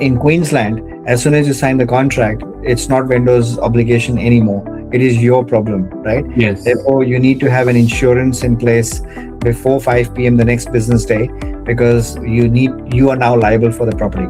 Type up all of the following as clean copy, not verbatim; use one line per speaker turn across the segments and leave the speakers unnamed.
in Queensland, as soon as you sign the contract, it's not vendor's obligation anymore. It is your problem, right?
Yes.
Therefore, you need to have an insurance in place before 5 p.m. the next business day, because you are now liable for the property.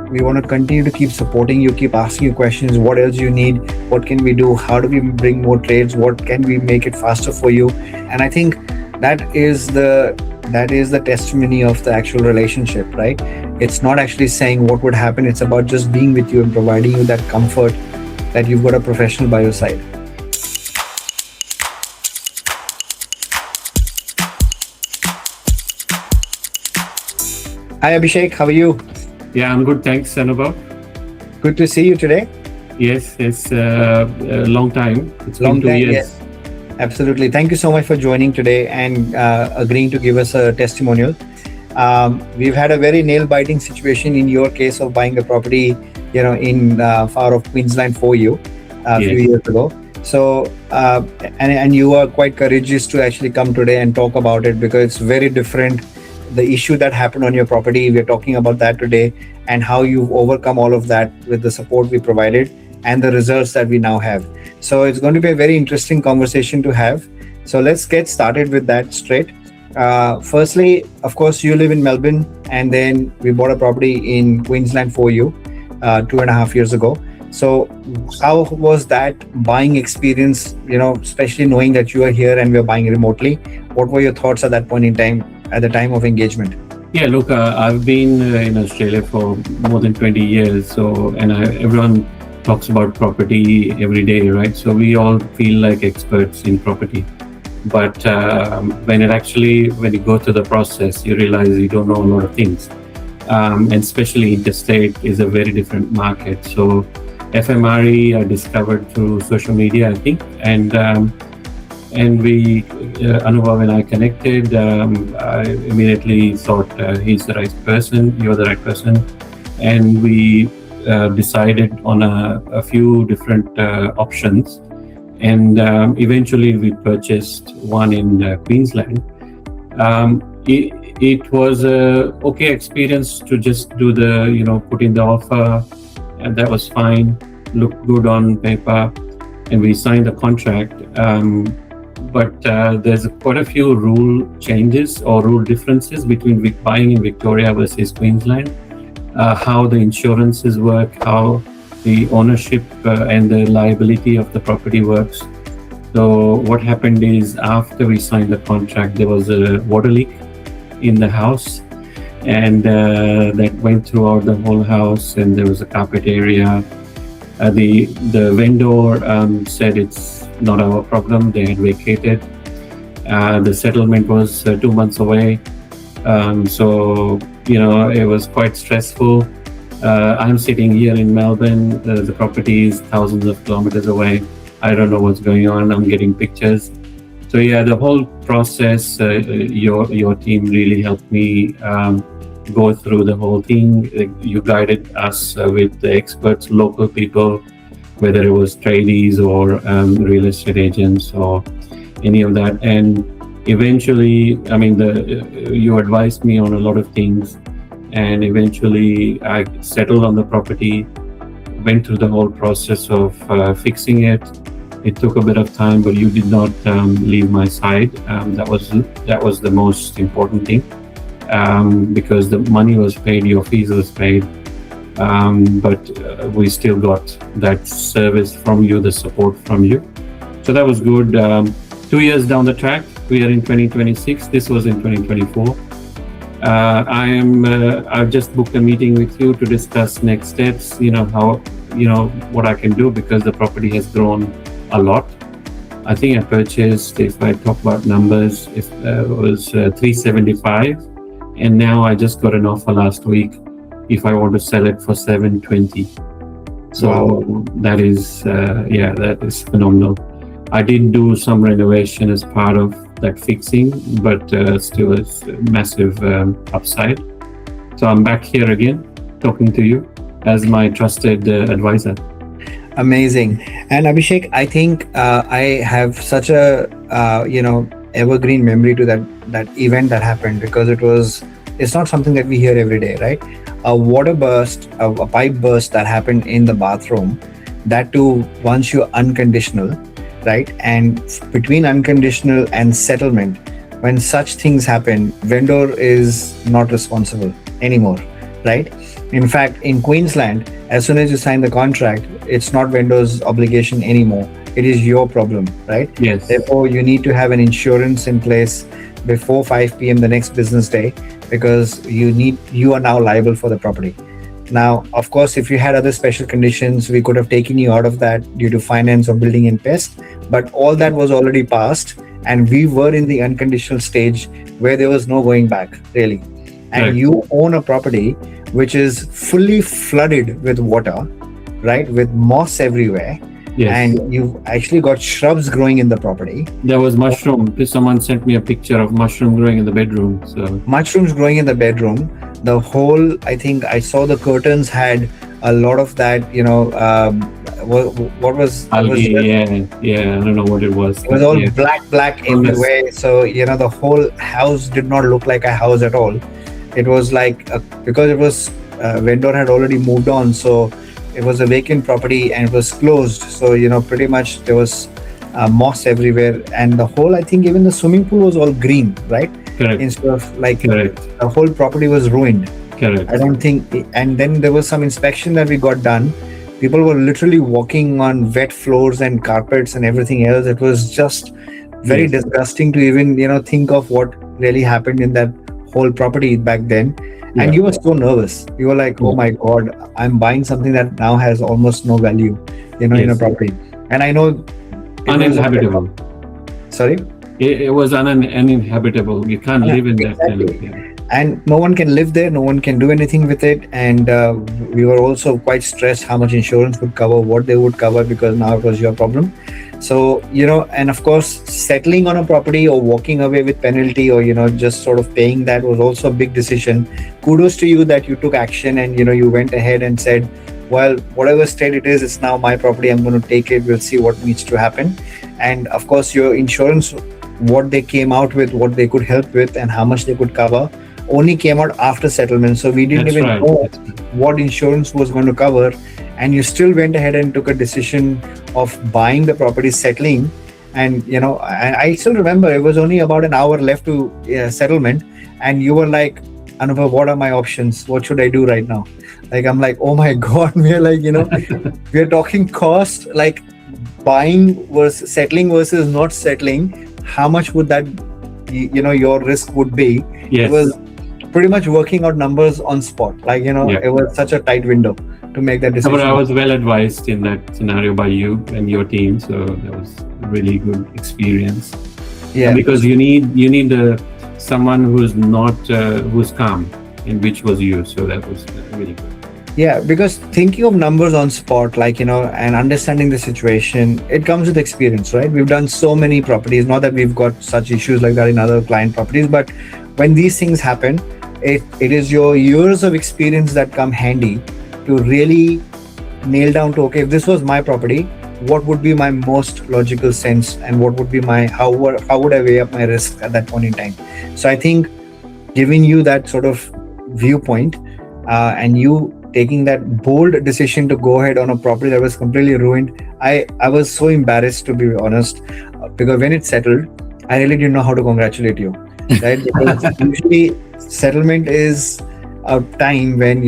We want to continue to keep supporting you, keep asking you questions. What else you need? What can we do? How do we bring more trades? What can we make it faster for you? And I think that is the testimony of the actual relationship, right? It's not actually saying what would happen. It's about just being with you and providing you that comfort that you've got a professional by your side. Hi Abhishek, how are you?
Yeah, I'm good. Thanks, Anubhav.
Good to see you today.
Yes, it's a long time. It's
Long
been 2
time,
years.
yes. Absolutely. Thank you so much for joining today and agreeing to give us a testimonial. We've had a very nail-biting situation in your case of buying a property, in far off Queensland for you a few years ago. So, and you are quite courageous to actually come today and talk about it, because it's very different. The issue that happened on your property, we're talking about that today, and how you've overcome all of that with the support we provided and the results that we now have. So it's going to be a very interesting conversation to have. So let's get started with that straight. Firstly, of course, you live in Melbourne, and then we bought a property in Queensland for you 2.5 years ago. So how was that buying experience, especially knowing that you are here and we're buying remotely? What were your thoughts at that point in time, at the time of engagement?
Yeah, look, I've been in Australia for more than 20 years. Everyone talks about property every day, right? So we all feel like experts in property. But when you go through the process, you realize you don't know a lot of things. And especially interstate is a very different market. So FMRE I discovered through social media, I think. And we, Anubhav and I connected. I immediately thought he's the right person, you're the right person. And we decided on a few different options. And eventually we purchased one in Queensland. It was a okay experience to just do put in the offer, and that was fine, looked good on paper, and we signed the contract. But there's quite a few rule changes or rule differences between buying in Victoria versus Queensland. How the insurances work, how the ownership and the liability of the property works. So what happened is, after we signed the contract, there was a water leak in the house, and that went throughout the whole house, and there was a carpet area. The vendor said it's not our problem. They had vacated. The settlement was 2 months away. So it was quite stressful. I'm sitting here in Melbourne. The property is thousands of kilometers away. I don't know what's going on. I'm getting pictures. So yeah, the whole process, your team really helped me go through the whole thing. You guided us with the experts, local people, whether it was tradies or real estate agents or any of that. And eventually, you advised me on a lot of things. And eventually I settled on the property, went through the whole process of fixing it. It took a bit of time, but you did not leave my side. That was the most important thing, because the money was paid, your fees was paid, but we still got that service from you, the support from you. So that was good. 2 years down the track, we are in 2026. This was in 2024. I've just booked a meeting with you to discuss next steps, what I can do, because the property has grown a lot. I think I purchased, if I talk about numbers, it was 375, and now I just got an offer last week if I want to sell it for 720. So wow. That is phenomenal. I did do some renovation as part of that fixing, but still it's a massive upside. So I'm back here again talking to you as my trusted advisor.
Amazing. And Abhishek, I think I have such a evergreen memory to that event that happened, because it was it's not something that we hear every day, right? A water burst, a pipe burst that happened in the bathroom, that too once you're unconditional, right? And between unconditional and settlement, when such things happen, vendor is not responsible anymore, right? In fact, in Queensland, as soon as you sign the contract, it's not vendor's obligation anymore. It is your problem, right?
Yes.
Therefore, you need to have an insurance in place before 5 p.m. the next business day, because you are now liable for the property. Now, of course, if you had other special conditions, we could have taken you out of that due to finance or building and pest, but all that was already passed, and we were in the unconditional stage where there was no going back, really. And
Right.
you own a property which is fully flooded with water, right, with moss everywhere,
Yes.
and you've actually got shrubs growing in the property,
There was mushroom. Someone sent me a picture of mushroom growing in the bedroom. So
mushrooms growing in the bedroom. The whole, I think I saw the curtains had a lot of that, what was
algae, yeah. I don't know what it was.
it was all
Yeah.
black
Fungus.
everywhere. So, the whole house did not look like a house at all. It was like, because it was, vendor had already moved on. So it was a vacant property and it was closed. So, pretty much there was moss everywhere. And the whole, I think even the swimming pool was all green, right?
Correct.
Instead of like
Correct.
the whole property was ruined.
Correct.
I don't think, and then there was some inspection that we got done. People were literally walking on wet floors and carpets and everything else. It was just very
Yes.
disgusting to even, think of what really happened in that whole property back then.
Yeah.
And you were so nervous. You were like, oh my God, I'm buying something that now has almost no value, in a
Yes.
property. And I know it was-
Uninhabitable.
Sorry?
It was uninhabitable. You can't live in that kind of.
Exactly. And no one can live there, no one can do anything with it. And we were also quite stressed how much insurance would cover, what they would cover, because now it was your problem. So, and of course, settling on a property or walking away with penalty, or, just sort of paying that was also a big decision. Kudos to you that you took action and, you went ahead and said, well, whatever state it is, it's now my property. I'm going to take it. We'll see what needs to happen. And of course, your insurance, what they came out with, what they could help with, and how much they could cover, only came out after settlement. So we didn't
That's
even
right.
know what insurance was going to cover. And you still went ahead and took a decision of buying the property, settling. And, I still remember it was only about an hour left to settlement. And you were like, Anubhav, what are my options? What should I do right now? Like, I'm like, oh my God, we're like, we're talking cost, like buying versus settling versus not settling. How much would that, your risk would be?
Yes.
It was pretty much working out numbers on spot. Like, it was such a tight window to make that decision.
But I was well advised in that scenario by you and your team, so that was a really good experience.
Yeah.
And because you need someone who's not who's calm, and which was you. So that was really good.
Yeah, because thinking of numbers on spot, like, and understanding the situation, it comes with experience, right? We've done so many properties, not that we've got such issues like that in other client properties, but when these things happen, it is your years of experience that come handy to really nail down to, okay, if this was my property, what would be my most logical sense, and what would be how would I weigh up my risk at that point in time? So I think giving you that sort of viewpoint, and you taking that bold decision to go ahead on a property that was completely ruined, I was so embarrassed, to be honest, because when it settled, I really didn't know how to congratulate you, right? Because usually settlement is a time when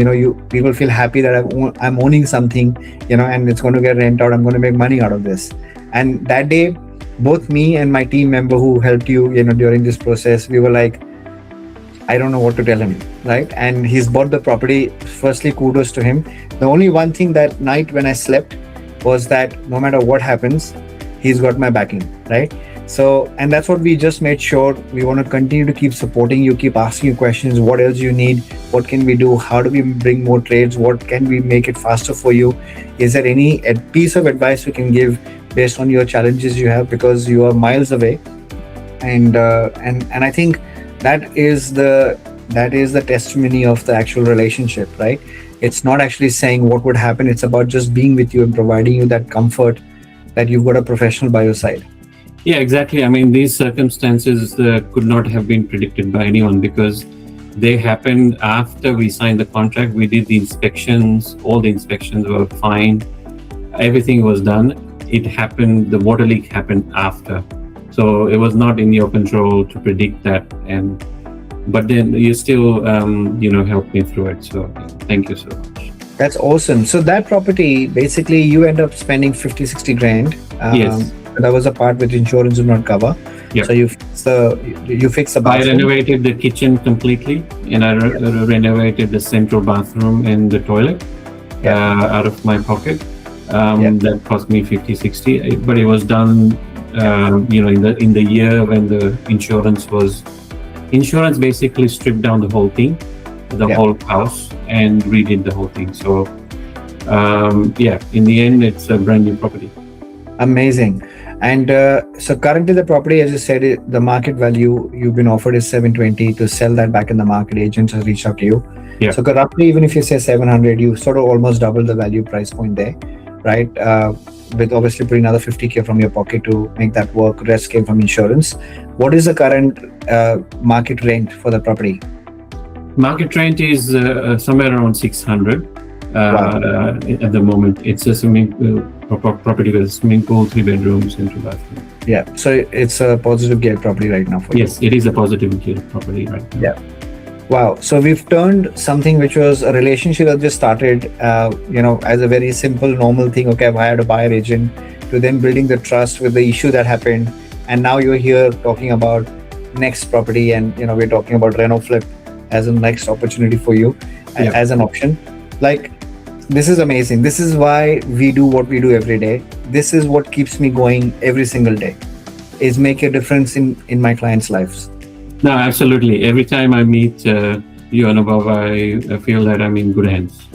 people feel happy that I'm owning something, and it's going to get rent out. I'm going to make money out of this. And that day, both me and my team member who helped you, during this process, we were like, I don't know what to tell him, right? And he's bought the property. Firstly, kudos to him. The only one thing that night when I slept was that no matter what happens, he's got my backing, right? So, and that's what we just made sure. We want to continue to keep supporting you, keep asking you questions. What else you need? What can we do? How do we bring more trades? What can we make it faster for you? Is there any piece of advice we can give based on your challenges you have, because you are miles away? And I think that is the testimony of the actual relationship, right? It's not actually saying what would happen. It's about just being with you and providing you that comfort that you've got a professional by your side.
Yeah, exactly. I mean, these circumstances could not have been predicted by anyone, because They happened after we signed the contract. We did the inspections. All the inspections were fine. Everything was done. It happened. The water leak happened after, so it was not in your control to predict that. But then you still, helped me through it. So thank you so much.
That's awesome. So that property, basically, you end up spending 50-60 grand.
Yes.
That was a part which insurance would not cover.
Yeah.
So you fix the bathroom.
I renovated the kitchen completely, and I renovated the central bathroom and the toilet out of my pocket. That cost me 50-60, but it was done, in the year when the insurance basically stripped down the whole thing, whole house, and redid the whole thing. So, in the end, it's a brand new property.
Amazing. And so currently the property, as you said, the market value you've been offered is 720 to sell that back in the market. Agents have reached out to you.
Yeah.
So roughly, even if you say 700, you sort of almost double the value price point there, right? With obviously putting another 50K from your pocket to make that work. Rest came from insurance. What is the current market rent for the property?
Market rent is somewhere around 600 at the moment. It's a property with a swimming pool, 3 bedrooms, and 2 bathrooms.
Yeah, so it's a positive gear property right now for you.
Yes, it is a positive gear property right now.
Yeah. Wow. So we've turned something which was a relationship that just started, as a very simple, normal thing. Okay, I've hired a buyer agent, to then building the trust with the issue that happened. And now you're here talking about next property, and, we're talking about reno flip as a next opportunity for you, as an option. Like, this is amazing. This is why we do what we do every day. This is what keeps me going every single day, is make a difference in my clients' lives.
No, absolutely. Every time I meet you, Anubhav, I feel that I'm in good hands.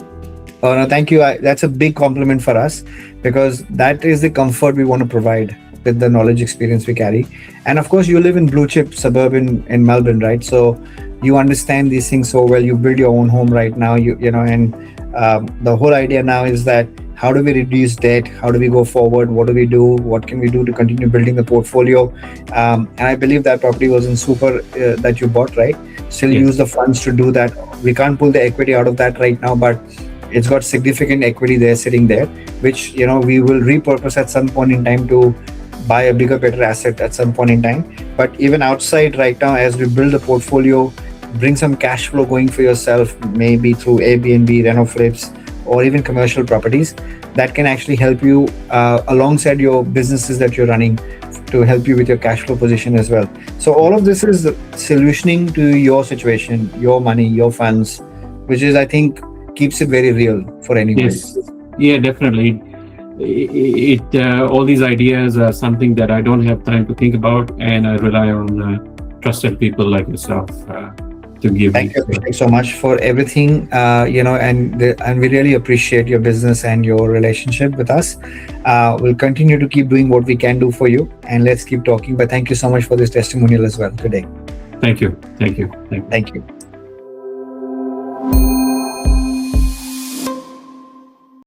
Oh, no, thank you. That's a big compliment for us, because that is the comfort we want to provide with the knowledge, experience we carry. And of course, you live in blue chip suburb in Melbourne, right? So you understand these things so well. You build your own home right now, and the whole idea now is that how do we reduce debt? How do we go forward? What do we do? What can we do to continue building the portfolio? And I believe that property was in super that you bought, right? Still use the funds to do that. We can't pull the equity out of that right now, but it's got significant equity there sitting there, which, we will repurpose at some point in time to buy a bigger, better asset at some point in time. But even outside right now, as we build the portfolio, bring some cash flow going for yourself, maybe through Airbnb, reno flips, or even commercial properties, that can actually help you alongside your businesses that you're running, to help you with your cash flow position as well. So all of this is solutioning to your situation, your money, your funds, which is, I think, keeps it very real for anyone.
Yes, yeah, definitely. All these ideas are something that I don't have time to think about, and I rely on trusted people like yourself to give.
Thank you, Abhishek, so much for everything, and we really appreciate your business and your relationship with us. We'll continue to keep doing what we can do for you, and let's keep talking. But thank you so much for this testimonial as well today.
Thank you. Thank you.
Thank you.